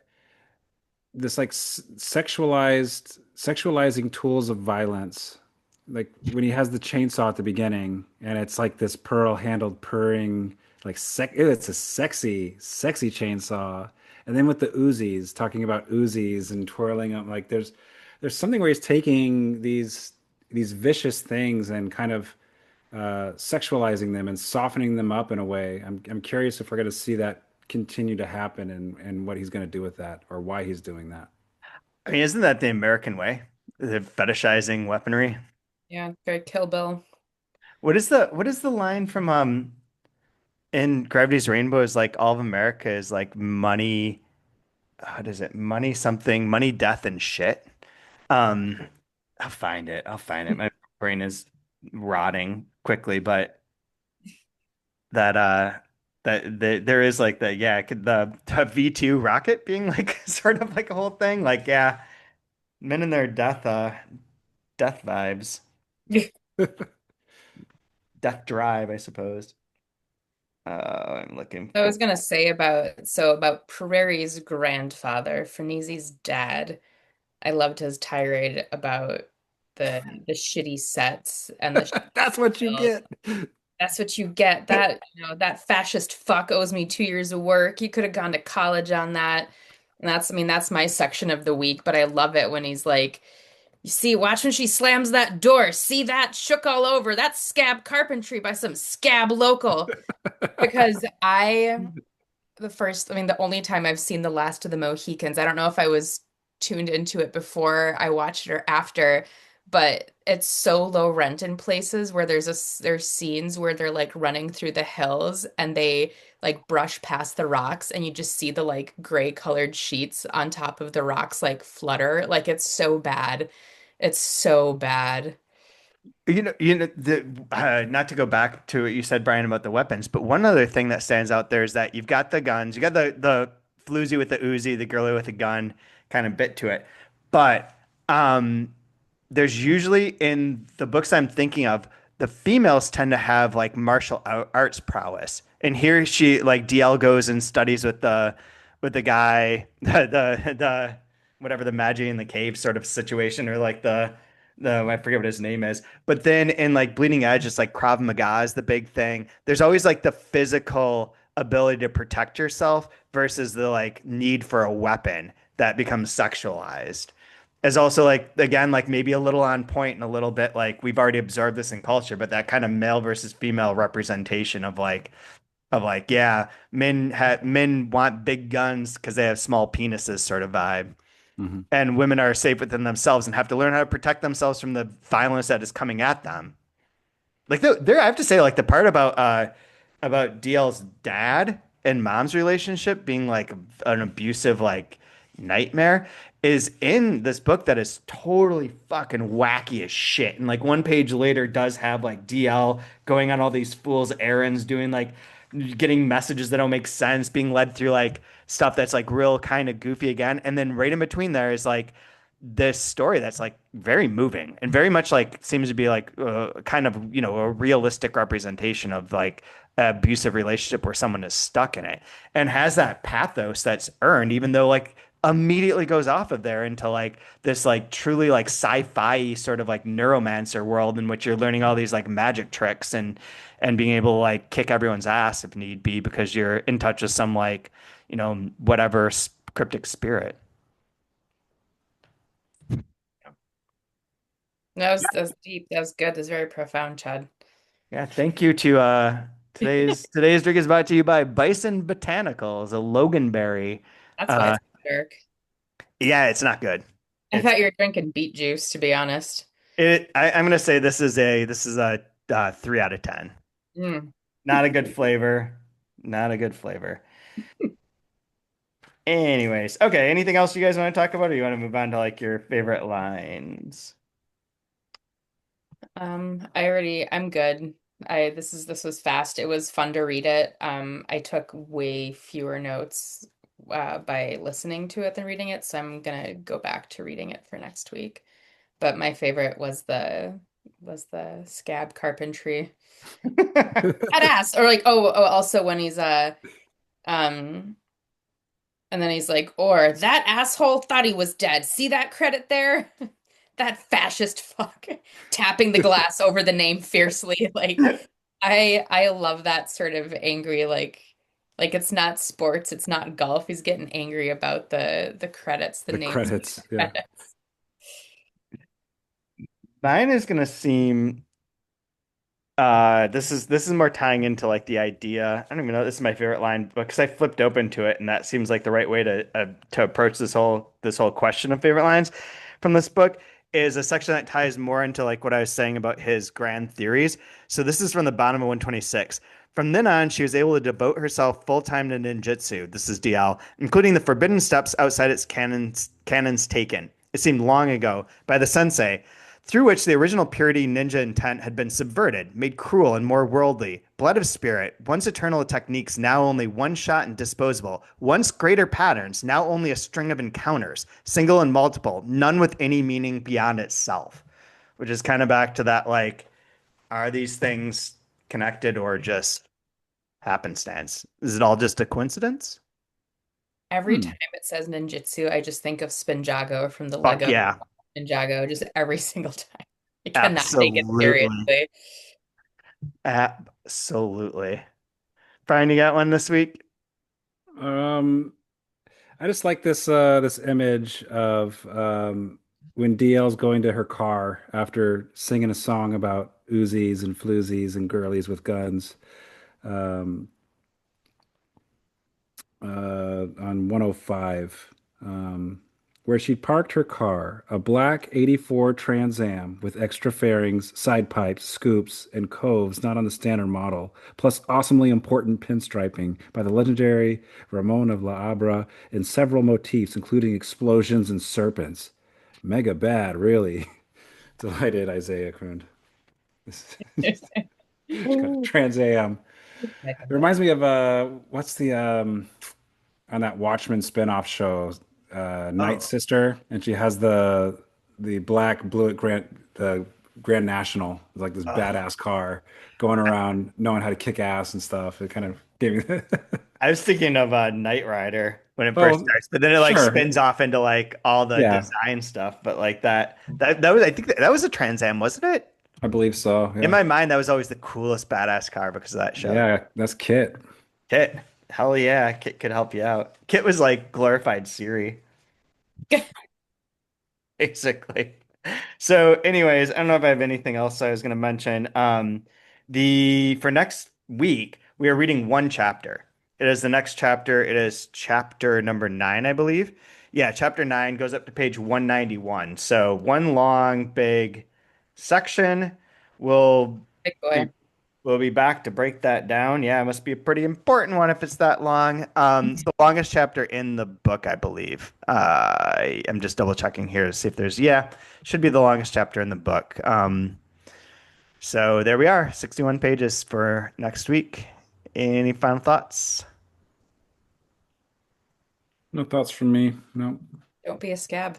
this like sexualizing tools of violence. Like when he has the chainsaw at the beginning and it's like this pearl handled purring like it's a sexy chainsaw. And then with the Uzis, talking about Uzis and twirling them, like there's something where he's taking these vicious things and kind of sexualizing them and softening them up in a way. I'm curious if we're going to see that continue to happen and what he's going to do with that or why he's doing that. I mean, isn't that the American way? The fetishizing weaponry. Yeah, very Kill Bill. What is the line from in Gravity's Rainbow is like all of America is like money, what is it? Money something, money, death, and shit. Um, I'll find it. I'll find it. My brain is rotting quickly, but that there is like the yeah, the V2 rocket being like sort of like a whole thing. Like, yeah, men in their death vibes. Death drive, I suppose. I'm looking I for was gonna say about Prairie's grandfather, Frenesi's dad. I loved his tirade about the shitty sets and the shitty That's what you stills. get. That's what you get. That fascist fuck owes me 2 years of work. He could have gone to college on that. And that's my section of the week, but I love it when he's like, you see, watch when she slams that door. See that shook all over. That's scab carpentry by some scab local. Because the only time I've seen The Last of the Mohicans, I don't know if I was tuned into it before I watched it or after, but it's so low rent in places where there's scenes where they're like running through the hills and they like brush past the rocks and you just see the like gray colored sheets on top of the rocks like flutter. Like it's so bad. It's so bad. not to go back to what you said, Brian, about the weapons, but one other thing that stands out there is that you've got the guns, you got the floozy with the Uzi, the girly with a gun kind of bit to it, but there's usually in the books I'm thinking of, the females tend to have like martial arts prowess. And here she like DL goes and studies with the guy, the whatever the Magi in the cave sort of situation, or like the I forget what his name is. But then in like Bleeding Edge, it's like Krav Maga is the big thing. There's always like the physical ability to protect yourself versus the like need for a weapon that becomes sexualized is also like again like maybe a little on point and a little bit like we've already observed this in culture, but that kind of male versus female representation of like yeah, men want big guns because they have small penises sort of vibe, Mhm. and women are safe within themselves and have to learn how to protect themselves from the violence that is coming at them. Like there, I have to say, like the part about DL's dad and mom's relationship being like an abusive like nightmare is in this book that is totally fucking wacky as shit. And like one page later does have like DL going on all these fool's errands, doing like getting messages that don't make sense, being led through like stuff that's like real kind of goofy again. And then right in between there is like this story that's like very moving and very much like seems to be like kind of a realistic representation of like an abusive relationship where someone is stuck in it and has that pathos that's earned even though like immediately goes off of there into like this like truly like sci-fi sort of like neuromancer world in which you're learning all these like magic tricks and being able to like kick everyone's ass if need be because you're in touch with some like whatever cryptic spirit. That was deep. That was good. That was very profound, Chad. Yeah, thank you to today's drink is brought to you by Bison Botanicals, a Loganberry. That's why Uh it's dark. yeah, it's not good. I It's thought you were drinking beet juice, to be honest. I'm gonna say this is a 3 out of 10. Mm. Not a good flavor. Not a good flavor. Anyways, okay, anything else you guys want to talk about, or you want to move on to like your favorite lines? I'm good. This was fast. It was fun to read it. I took way fewer notes by listening to it than reading it, so I'm gonna go back to reading it for next week. But my favorite was the scab carpentry. Badass. Or like, also when he's um and then he's like, or that asshole thought he was dead. See that credit there? That fascist fuck tapping the glass over the name fiercely. Like I love that sort of angry like it's not sports, it's not golf. He's getting angry about the credits, the The names of credits. the Yeah. credits. Mine is gonna seem this is more tying into like the idea. I don't even know. This is my favorite line because I flipped open to it, and that seems like the right way to approach this whole question of favorite lines from this book. Is a section that ties more into like what I was saying about his grand theories. So this is from the bottom of 126. From then on, she was able to devote herself full time to ninjutsu. This is DL, including the forbidden steps outside its canons taken. It seemed long ago by the sensei, through which the original purity ninja intent had been subverted, made cruel and more worldly. Blood of spirit, once eternal techniques, now only one shot and disposable. Once greater patterns, now only a string of encounters, single and multiple, none with any meaning beyond itself. Which is kind of back to that like, are these things connected or just happenstance? Is it all just a coincidence? Every Hmm. time it says ninjutsu, I just think of Spinjago from the Fuck Lego yeah. Ninjago, just every single time. I cannot take it Absolutely. seriously. Absolutely. Brian, you got one this week? Um, I just like this image of when DL's going to her car after singing a song about Uzis and floozies and girlies with guns. Um, on 105, where she'd parked her car, a black 84 Trans Am with extra fairings, side pipes, scoops, and coves not on the standard model, plus awesomely important pinstriping by the legendary Ramon of La Abra in several motifs, including explosions and serpents. Mega bad, really. Delighted, Isaiah crooned. She got a Trans Am. Mega It bad. reminds me of what's the on that Watchmen spinoff show, Night Oh, Sister, and she has the black blue at the Grand National, like this oh. badass car going around knowing how to kick ass and stuff. It kind of gave me I was thinking of Knight Rider when it first Oh, starts, but then it like sure. spins off into like all the Yeah, design stuff. But like that was I think that was a Trans Am, wasn't it? I believe so. In Yeah. my mind, that was always the coolest badass car because of that show. Yeah, that's Kit. Kit, hell yeah, Kit could help you out. Kit was like glorified Siri, basically. So, anyways, I don't know if I have anything else I was going to mention. The for next week, we are reading one chapter. It is the next chapter. It is chapter number 9, I believe. Yeah, chapter 9 goes up to page 191. So, one long, big section. We'll Big be boy. we'll be back to break that down. Yeah, it must be a pretty important one if it's that long. It's the longest chapter in the book, I believe. I'm just double checking here to see if there's, yeah, should be the longest chapter in the book. So there we are, 61 pages for next week. Any final thoughts? No thoughts from me. No. Don't be a scab.